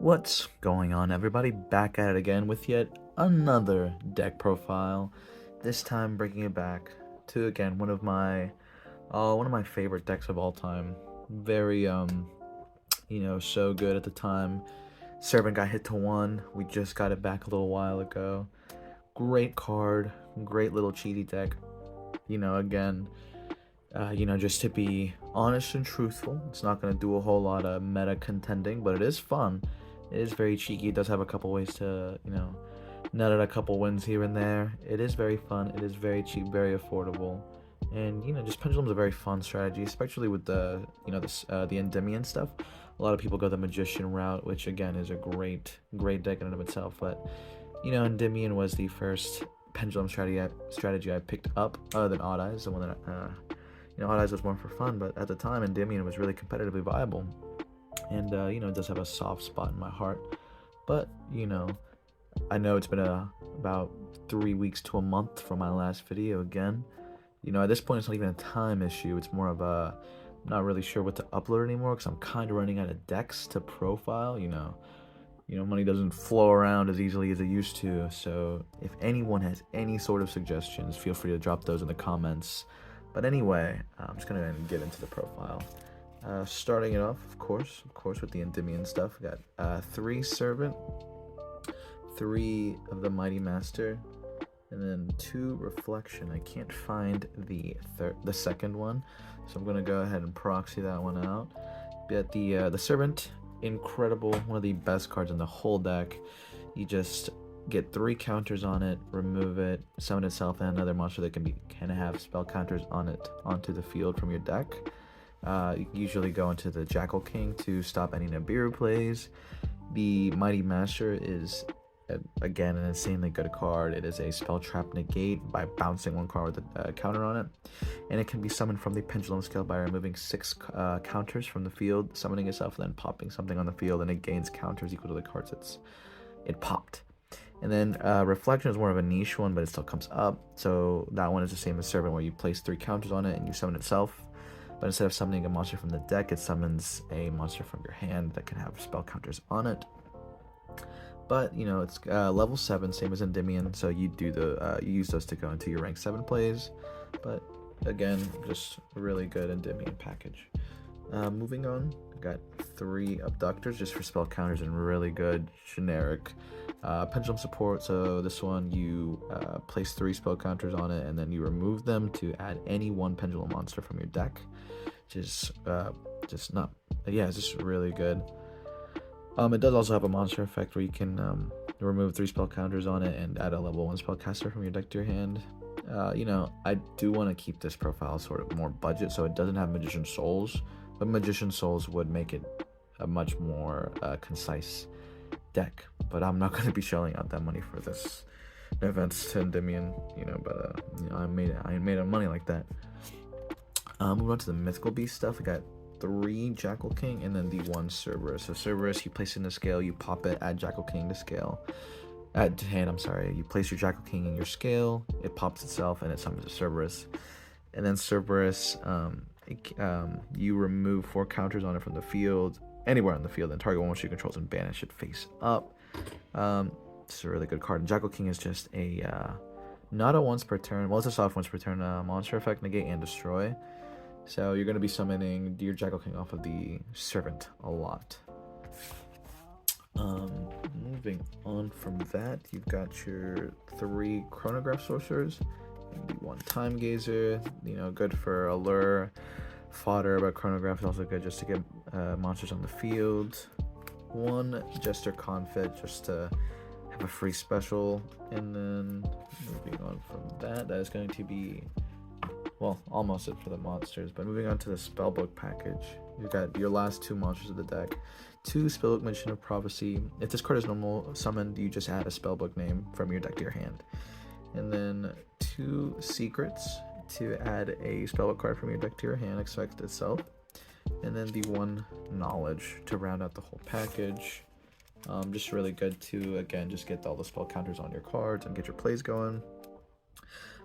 What's going on, everybody? Back at it again with yet another deck profile. This time bringing it back to again one of my favorite decks of all time. Very so good at the time. Servant got hit to 1. We just got it back a little while ago. Great card, great little cheaty deck. Just to be honest and truthful, it's not going to do a whole lot of meta contending, but it is fun. It is very cheeky. It does have a couple ways to, net out a couple wins here and there. It is very fun. It is very cheap, very affordable. And, just Pendulum's a very fun strategy, especially with the Endymion stuff. A lot of people go the Magician route, which, again, is a great deck in and of itself. But, Endymion was the first Pendulum strategy I picked up, other than Odd Eyes, the one that, Odd Eyes was more for fun. But at the time, Endymion was really competitively viable. And, it does have a soft spot in my heart. But, I know it's been about 3 weeks to a month from my last video again. At this point, it's not even a time issue. It's more of a, I'm not really sure what to upload anymore because I'm kind of running out of decks to profile, money doesn't flow around as easily as it used to. So if anyone has any sort of suggestions, feel free to drop those in the comments. But anyway, I'm just going to get into the profile. Starting it off, of course, with the Endymion stuff. We got 3 Servant, 3 of the Mighty Master, and then 2 Reflection. I can't find the second one, so I'm gonna go ahead and proxy that one out. But the Servant, incredible, one of the best cards in the whole deck. You just get 3 counters on it, remove it, summon itself and another monster that can have spell counters on it onto the field from your deck. You usually go into the Jackal King to stop any Nibiru plays. The Mighty Master is, again, an insanely good card. It is a spell trap negate by bouncing 1 card with a counter on it. And it can be summoned from the Pendulum Scale by removing 6 counters from the field, summoning itself, and then popping something on the field, and it gains counters equal to the cards it popped. And then Reflection is more of a niche one, but it still comes up. So that one is the same as Servant, where you place 3 counters on it and you summon itself. But instead of summoning a monster from the deck, it summons a monster from your hand that can have spell counters on it. But, it's level 7, same as Endymion, so you use those to go into your rank 7 plays. But, again, just a really good Endymion package. Moving on, got 3 Abductors just for spell counters and really good generic Pendulum support. So this one, you place 3 spell counters on it, and then you remove them to add any 1 Pendulum monster from your deck. It's just really good. It does also have a monster effect where you can remove 3 spell counters on it and add a level 1 spellcaster from your deck to your hand. I do want to keep this profile sort of more budget, so it doesn't have Magician Souls, but Magician Souls would make it a much more concise deck. But I'm not going to be shelling out that money for this events to Endymion, I ain't made money like that. Moving on to the Mythical Beast stuff, we got 3 Jackal King and then the 1 Cerberus. So Cerberus, you place it in the scale, you pop it, add Jackal King to scale. Add to hand, I'm sorry. You place your Jackal King in your scale, it pops itself, and it summons a Cerberus. And then Cerberus, you remove 4 counters on it from the field, anywhere on the field, and target one which you control and banish it face up. It's a really good card. And Jackal King is just a not a once per turn, well, it's a soft once per turn monster effect, negate and destroy. So you're going to be summoning your Jackal King off of the Servant a lot. Moving on from that, you've got your 3 Chronograph Sorcerers, and the 1 Time Gazer, good for allure, fodder, but Chronograph is also good just to get monsters on the field. 1 Jester Confit just to have a free special, and then moving on from that is going to be, well, almost it for the monsters. But moving on to the Spellbook package, you've got your last 2 monsters of the deck. 2 Spellbook Magician of Prophecy. If this card is normal summoned, you just add a Spellbook name from your deck to your hand. And then 2 Secrets to add a Spellbook card from your deck to your hand, expect itself. And then the 1 Knowledge to round out the whole package. Just really good to, again, just get all the spell counters on your cards and get your plays going.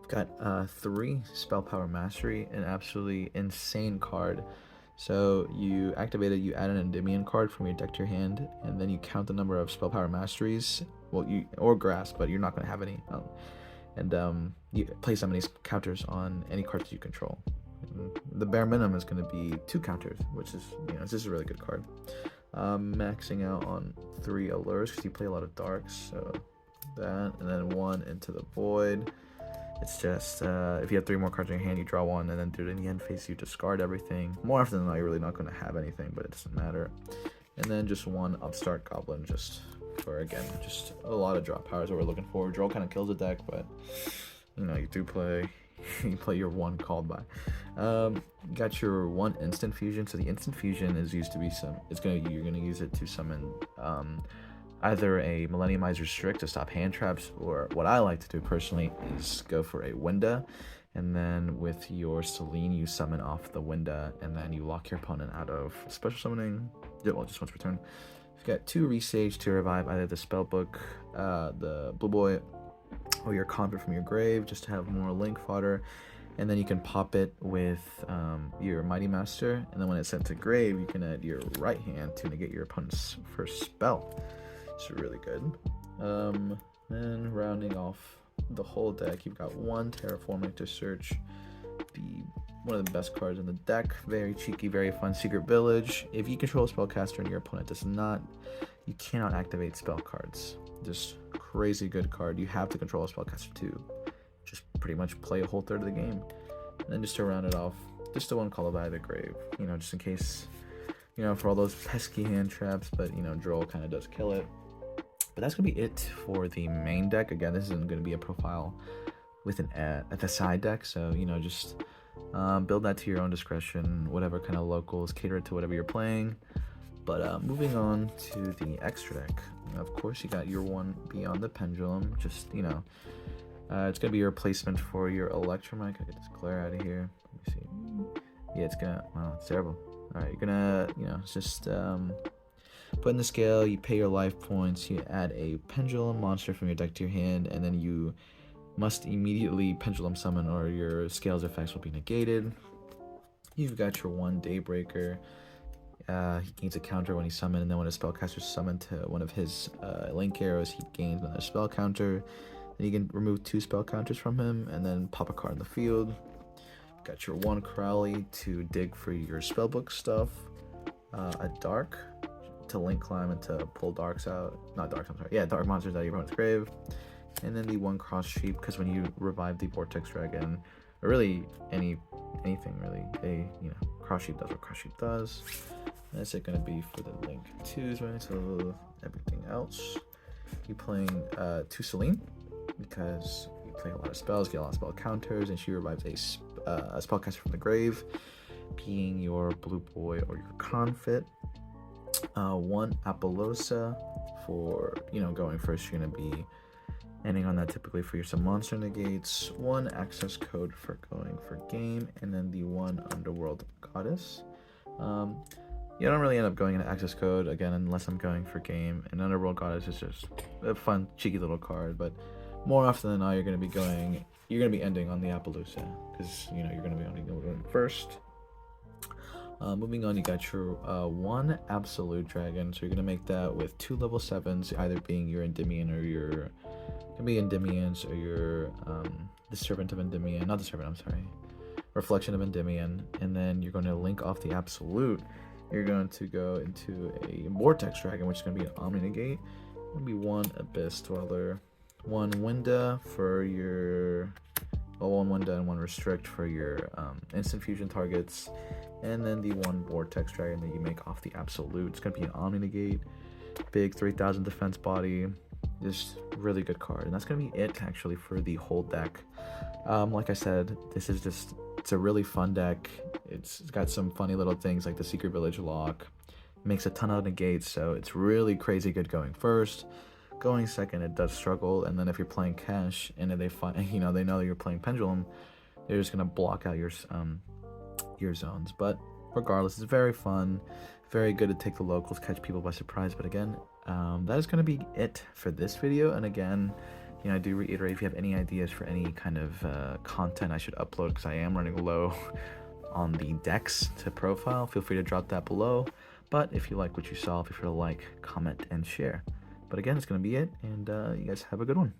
I've got 3 Spell Power Mastery, an absolutely insane card So you activate it, you add an Endymion card from your deck to your hand, and then you count the number of spell power masteries, or grasp, but you're not going to have any. You place how many counters on any cards that you control. And the bare minimum is going to be 2 counters, which is, it's just a really good card. Maxing out on 3 allures because you play a lot of darks, so that, and then 1 into the void. It's just if you have 3 more cards in your hand, you draw 1, and then do it in the end phase, you discard everything. More often than not, you're really not going to have anything, but it doesn't matter. And then just 1 upstart goblin, just for, again, just a lot of drop powers that we're looking for. Draw kind of kills the deck, but you do play. You play your 1 called by. Got your 1 instant fusion. So the instant fusion is used to be you're gonna use it to summon either a Millenniumize Restrict to stop hand traps, or what I like to do personally is go for a Winda, and then with your Selene you summon off the Winda, and then you lock your opponent out of special summoning. Well, just once per turn. You've got 2 Resage to revive either the spellbook, the Blue Boy, or your Convert from your grave, just to have more link fodder. And then you can pop it with your Mighty Master, and then when it's sent to grave, you can add your right hand to negate your opponent's first spell. It's really good. And rounding off the whole deck, you've got 1 Terraforming to search, one of the best cards in the deck. Very cheeky, very fun. Secret Village. If you control a spellcaster and your opponent does not, you cannot activate spell cards. Just crazy good card. You have to control a spellcaster to just pretty much play a whole third of the game. And then just to round it off, just the 1 Call by the Grave, just in case, for all those pesky hand traps, but Droll kind of does kill it. But that's gonna be it for the main deck. Again, this isn't gonna be a profile with at the side deck, so just build that to your own discretion, whatever kind of locals, cater it to whatever you're playing. But moving on to the extra deck, of course you got your 1 Beyond the Pendulum. Just it's gonna be your replacement for your Electromech. I get this glare out of here. Let me see. Yeah, it's terrible. All right, you're gonna it's just put in the scale. You pay your life points. You add a pendulum monster from your deck to your hand, and then you must immediately pendulum summon, or your scale's effects will be negated. You've got your 1 Daybreaker. He gains a counter when he's summoned, and then when a spellcaster is summoned to one of his link arrows, he gains another spell counter. Then you can remove 2 spell counters from him, and then pop a card in the field. Got your 1 Crowley to dig for your spellbook stuff. A Dark to link climb and to pull darks out. Not darks, I'm sorry. Yeah, dark monsters out of your opponent's grave. And then the 1 Cross Sheep, because when you revive the Vortex Dragon, or really anything really, Cross Sheep does what Cross Sheep does. That's it gonna be for the link 2s, right? So everything else, you playing 2 Selene, because you play a lot of spells, get a lot of spell counters, and she revives a spellcaster from the grave, being your Blue Boy or your Confit. 1 Apollosa for going first. You're gonna be ending on that typically for some monster negates. 1 access code for going for game, and then the 1 Underworld Goddess. I don't really end up going into access code again unless I'm going for game, and Underworld Goddess is just a fun cheeky little card, but more often than not you're going to be ending on the Appaloosa, because you're going to be only going first. Moving on, you got your 1 Absolute Dragon, so you're going to make that with 2 level 7s, either being your Endymion or your Endymion's, or your the Servant of Endymion, not the Servant, I'm sorry, Reflection of Endymion. And then you're going to link off the Absolute. You're going to go into a Vortex Dragon, which is going to be an Omni-Negate. It's going to be 1 Abyss Dweller, 1 Winda for your 1 Winda and 1 Restrict for your instant fusion targets, and then the 1 Vortex Dragon that you make off the Absolute. It's going to be an Omni-Negate, big 3000 defense body, just really good card. And that's going to be it actually for the whole deck. Like I said, it's a really fun deck. It's got some funny little things like the Secret Village lock, makes a ton of negates, so it's really crazy good going first. Going second, it does struggle, and then if you're playing cash and if they find, they know that you're playing pendulum, they're just gonna block out your zones. But regardless, it's very fun, very good to take the locals, catch people by surprise. But again, that is gonna be it for this video. And again, I do reiterate, if you have any ideas for any kind of content I should upload, because I am running low on the decks to profile, feel free to drop that below. But if you like what you saw, feel free to like, comment, and share. But again, it's going to be it, and you guys have a good one.